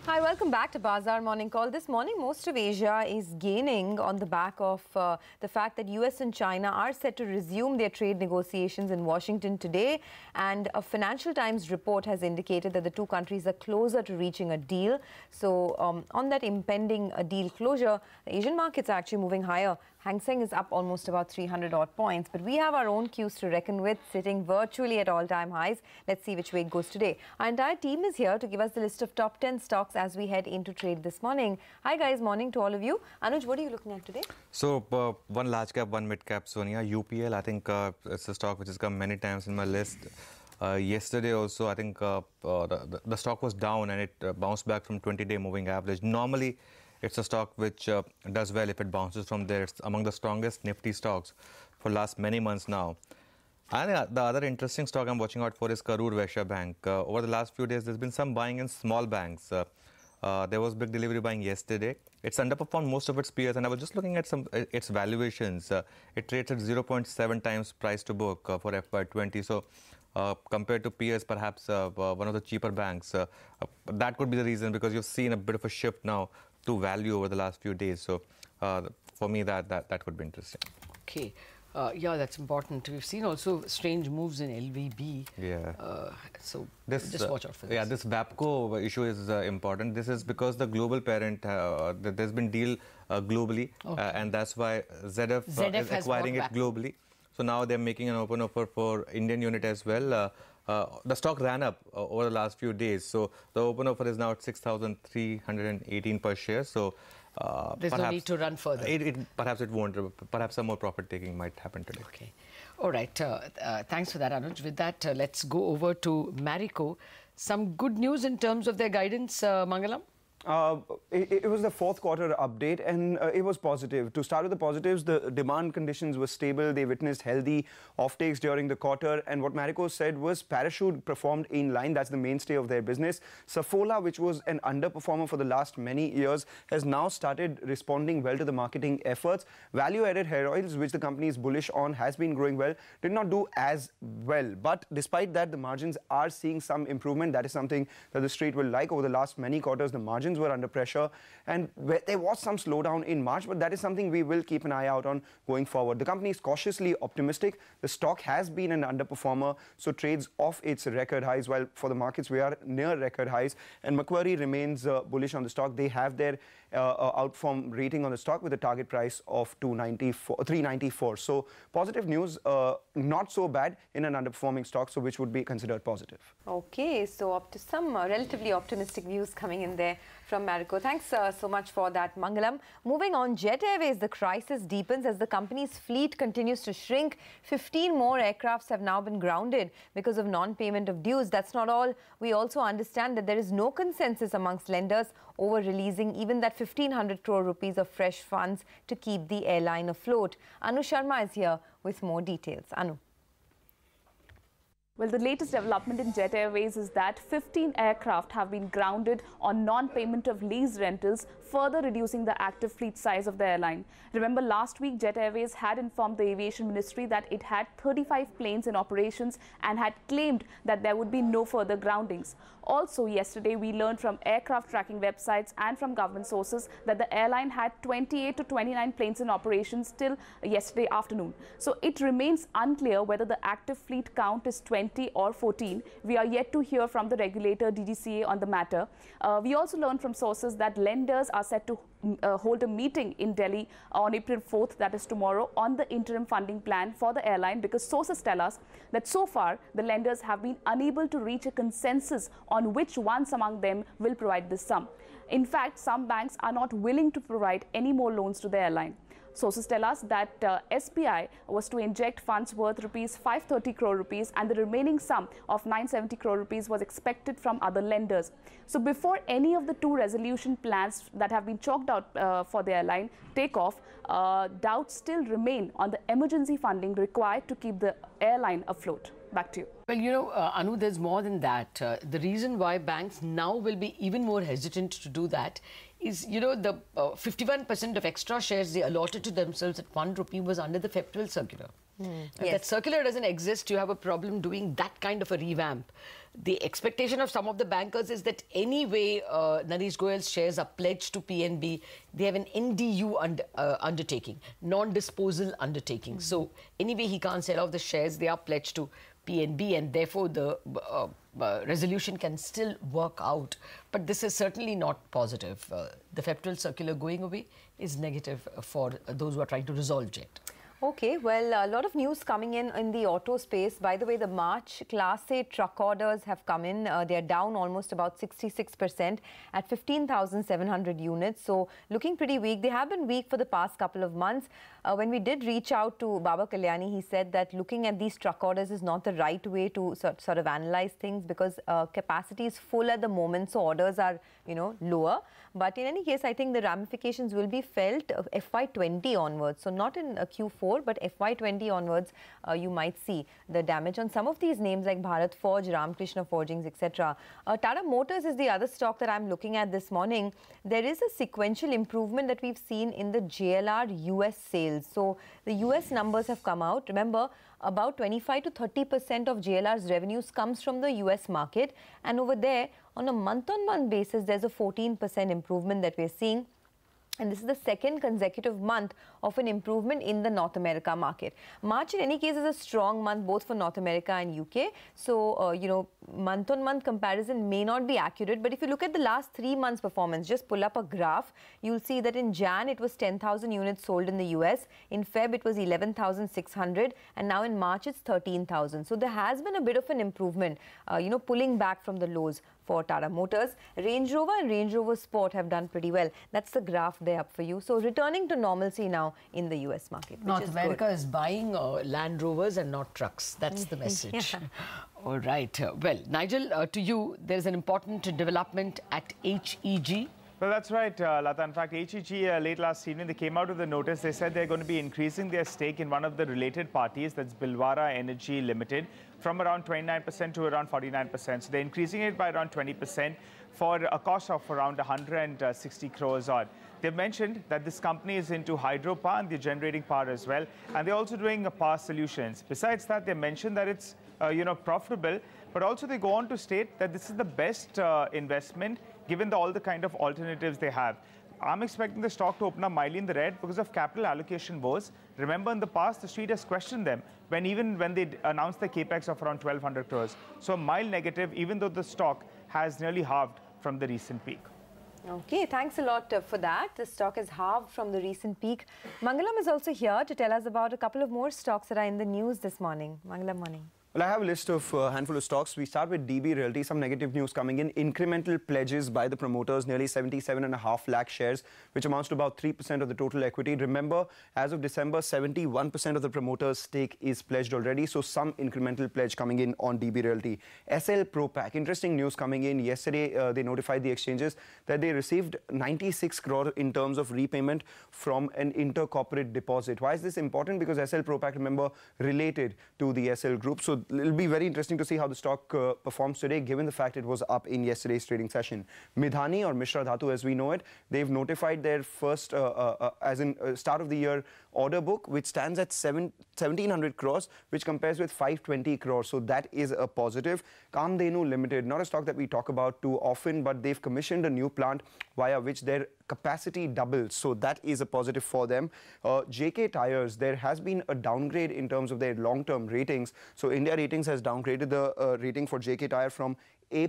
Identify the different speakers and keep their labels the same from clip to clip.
Speaker 1: Hi, welcome back to Bazaar Morning Call. This morning, most of Asia is gaining on the back of the fact that US and China are set to resume their trade negotiations in Washington today. And a Financial Times report has indicated that the two countries are closer to reaching a deal. So on that impending deal closure, the Asian markets are actually moving higher. Hang Seng is up almost about 300 odd points. But we have our own cues to reckon with, sitting virtually at all-time highs. Let's see which way it goes today. Our entire team is here to give us the list of top 10 stocks as we head into trade this morning. Hi guys, morning to all of you. Anuj, what are you looking at today?
Speaker 2: So one large cap, one mid cap, Sonia. UPL, I think it's a stock which has come many times in my list. Yesterday also, I think the stock was down and it bounced back from 20-day moving average. Normally, it's a stock which does well if it bounces from there. It's among the strongest Nifty stocks for last many months now. And the other interesting stock I'm watching out for is Karur Vysya Bank. Over the last few days, there's been some buying in small banks. There was big delivery buying yesterday. It's underperformed most of its peers, and I was just looking at its valuations. It trades at 0.7 times price to book for FY20. So compared to peers, perhaps one of the cheaper banks. That could be the reason, because you've seen a bit of a shift now to value over the last few days. So for me, that could be interesting.
Speaker 3: Okay. Yeah, that's important. We've seen also strange moves in LVB.
Speaker 2: Yeah.
Speaker 3: So just watch out for this.
Speaker 2: Yeah, this WAPCO issue is important. This is because the global parent, there's been deal globally, okay. And that's why ZF is acquiring it globally. So now they're making an open offer for Indian unit as well. The stock ran up over the last few days. So the open offer is now at 6,318 per share. So
Speaker 3: there's no need to run further.
Speaker 2: Perhaps it won't. Perhaps some more profit taking might happen today.
Speaker 3: Okay. All right. Thanks for that, Anuj. With that, let's go over to Marico. Some good news in terms of their guidance, Mangalam?
Speaker 4: It was the fourth quarter update, and it was positive. To start with the positives, the demand conditions were stable. They witnessed healthy offtakes during the quarter, and what Marico said was Parachute performed in line. That's the mainstay of their business. Sephora, which was an underperformer for the last many years, has now started responding well to the marketing efforts. Value-added hair oils, which the company is bullish on, has been growing well, did not do as well. But despite that, the margins are seeing some improvement. That is something that the street will like. Over the last many quarters, the margins were under pressure, and there was some slowdown in March, but that is something we will keep an eye out on going forward. The company is cautiously optimistic. The stock has been an underperformer, so trades off its record highs, while for the markets we are near record highs, and Macquarie remains bullish on the stock. They have their outperform rating on the stock with a target price of 394. So positive news, not so bad in an underperforming stock, so which would be considered positive.
Speaker 1: Okay, so up to some relatively optimistic views coming in there from Marico. Thanks so much for that, Mangalam. Moving on, Jet Airways, the crisis deepens as the company's fleet continues to shrink. 15 more aircrafts have now been grounded because of non-payment of dues. That's not all. We also understand that there is no consensus amongst lenders over releasing even that 1,500 crore rupees of fresh funds to keep the airline afloat. Anu Sharma is here with more details. Anu.
Speaker 5: Well, the latest development in Jet Airways is that 15 aircraft have been grounded on non-payment of lease rentals, further reducing the active fleet size of the airline. Remember, last week, Jet Airways had informed the Aviation Ministry that it had 35 planes in operations and had claimed that there would be no further groundings. Also, yesterday, we learned from aircraft tracking websites and from government sources that the airline had 28 to 29 planes in operations till yesterday afternoon. So it remains unclear whether the active fleet count is 20 or 14. We are yet to hear from the regulator DGCA on the matter. We also learned from sources that lenders are set to hold a meeting in Delhi on April 4th, that is tomorrow, on the interim funding plan for the airline, because sources tell us that so far the lenders have been unable to reach a consensus on which ones among them will provide this sum. In fact, some banks are not willing to provide any more loans to the airline. Sources tell us that SBI was to inject funds worth rupees 530 crore rupees, and the remaining sum of 970 crore rupees was expected from other lenders. So before any of the two resolution plans that have been chalked out for the airline take off, doubts still remain on the emergency funding required to keep the airline afloat. Back to you.
Speaker 3: Well, you know, Anu, there's more than that. The reason why banks now will be even more hesitant to do that is, you know, the 51% of extra shares they allotted to themselves at 1 rupee was under the FEPTWEL circular. If that circular doesn't exist, you have a problem doing that kind of a revamp. The expectation of some of the bankers is that anyway, Naresh Goyal's shares are pledged to PNB. They have an NDU undertaking, non-disposal undertaking. So anyway, he can't sell off the shares. They are pledged to PNB, and therefore the resolution can still work out. But this is certainly not positive. The FEPTRL circular going away is negative for those who are trying to resolve JET.
Speaker 1: Okay, well, a lot of news coming in the auto space. By the way, the March Class 8 truck orders have come in. They are down almost about 66% at 15,700 units. So looking pretty weak. They have been weak for the past couple of months. When we did reach out to Baba Kalyani, he said that looking at these truck orders is not the right way to sort of analyze things, because capacity is full at the moment, so orders are, lower. But in any case, I think the ramifications will be felt FY20 onwards. So not in Q4, but FY20 onwards, you might see the damage on some of these names like Bharat Forge, Ramkrishna Forgings, etc. Tata Motors is the other stock that I'm looking at this morning. There is a sequential improvement that we've seen in the JLR US sales. So the US numbers have come out. Remember, about 25 to 30% of JLR's revenues comes from the US market. And over there, on a month-on-month basis, there's a 14% improvement that we're seeing. And this is the second consecutive month of an improvement in the North America market. March, in any case, is a strong month both for North America and UK. So, month-on-month comparison may not be accurate. But if you look at the last 3 months' performance, just pull up a graph, you'll see that in Jan, it was 10,000 units sold in the US. In Feb, it was 11,600. And now in March, it's 13,000. So there has been a bit of an improvement, pulling back from the lows for Tata Motors. Range Rover and Range Rover Sport have done pretty well. That's the graph there up for you. So returning to normalcy now in the US market.
Speaker 3: North America is buying Land Rovers and not trucks. That's the message. All right. Well, Nigel, to you, there's an important development at HEG.
Speaker 6: Well, that's right, Lata. In fact, HEG late last evening, they came out with a notice. They said they're going to be increasing their stake in one of the related parties, that's Bhilwara Energy Limited, from around 29% to around 49%. So they're increasing it by around 20% for a cost of around 160 crores odd. They've mentioned that this company is into hydropower and they're generating power as well. And they're also doing power solutions. Besides that, they mentioned that it's, profitable. But also they go on to state that this is the best investment given all the kind of alternatives they have. I'm expecting the stock to open up mildly in the red because of capital allocation woes. Remember, in the past, the street has questioned them even when they announced the capex of around 1,200 crores. So a mild negative, even though the stock has nearly halved from the recent peak.
Speaker 1: Okay, thanks a lot for that. The stock has halved from the recent peak. Mangalam is also here to tell us about a couple of more stocks that are in the news this morning. Mangalam, morning.
Speaker 4: Well, I have a list of a handful of stocks. We start with DB Realty. Some negative news coming in. Incremental pledges by the promoters, nearly 77.5 lakh shares, which amounts to about 3% of the total equity. Remember, as of December, 71% of the promoters' stake is pledged already. So some incremental pledge coming in on DB Realty. SL Propack. Interesting news coming in. Yesterday, they notified the exchanges that they received 96 crore in terms of repayment from an intercorporate deposit. Why is this important? Because SL Propack, remember, related to the SL group. So it'll be very interesting to see how the stock performs today, given the fact it was up in yesterday's trading session. Midhani, or Mishra Dhatu as we know it, they've notified their first, start of the year order book, which stands at 1,700 crores, which compares with 520 crores. So that is a positive. Kamdhenu Limited, not a stock that we talk about too often, but they've commissioned a new plant via which their capacity doubles. So that is a positive for them. JK Tires, there has been a downgrade in terms of their long-term ratings. So India Ratings has downgraded the rating for JK Tire from A+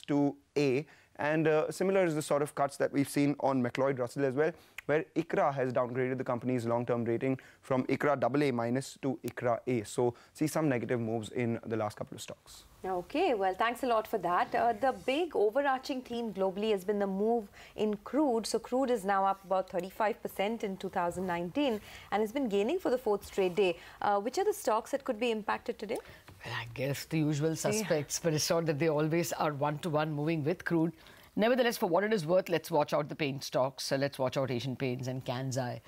Speaker 4: to A. And similar is the sort of cuts that we've seen on McLeod Russell as well, where ICRA has downgraded the company's long-term rating from ICRA AA- to ICRA A. So see some negative moves in the last couple of stocks.
Speaker 1: Okay, well, thanks a lot for that. The big overarching theme globally has been the move in crude. So crude is now up about 35% in 2019 and has been gaining for the fourth straight day. Which are the stocks that could be impacted today?
Speaker 3: Well, I guess the usual suspects, but it's not that they always are one-to-one moving with crude. Nevertheless, for what it is worth, let's watch out the paint stocks. Let's watch out Asian Paints and Kansai.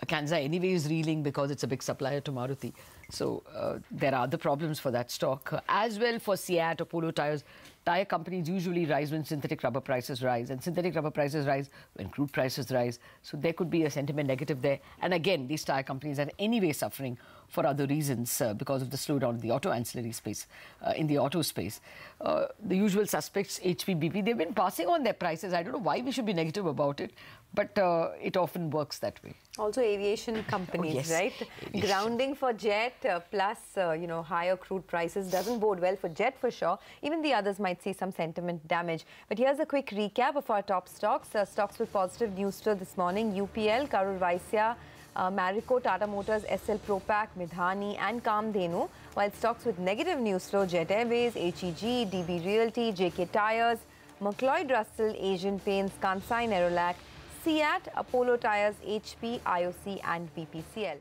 Speaker 3: Kansai anyway is reeling because it's a big supplier to Maruti. So there are other problems for that stock. As well for Seat, Apollo Tyres. Tyre companies usually rise when synthetic rubber prices rise, and synthetic rubber prices rise when crude prices rise. So there could be a sentiment negative there. And again, these tyre companies are anyway suffering for other reasons because of the slowdown in the auto ancillary space, in the auto space. The usual suspects, HP, BP, they've been passing on their prices. I don't know why we should be negative about it, but it often works that way.
Speaker 1: Also aviation companies, right? Aviation. Grounding for jet plus, you know, higher crude prices doesn't bode well for jet for sure. Even the others might see some sentiment damage. But here's a quick recap of our top stocks. Stocks with positive news flow this morning: UPL, Karur Vysya, Marico, Tata Motors, SL Propack, Midhani and Kamdhenu. While stocks with negative news flow: Jet Airways, HEG, DB Realty, JK Tyres, McLeod Russell, Asian Paints, Kansai Nerolac, Seat, Apollo Tyres, HP, IOC and BPCL.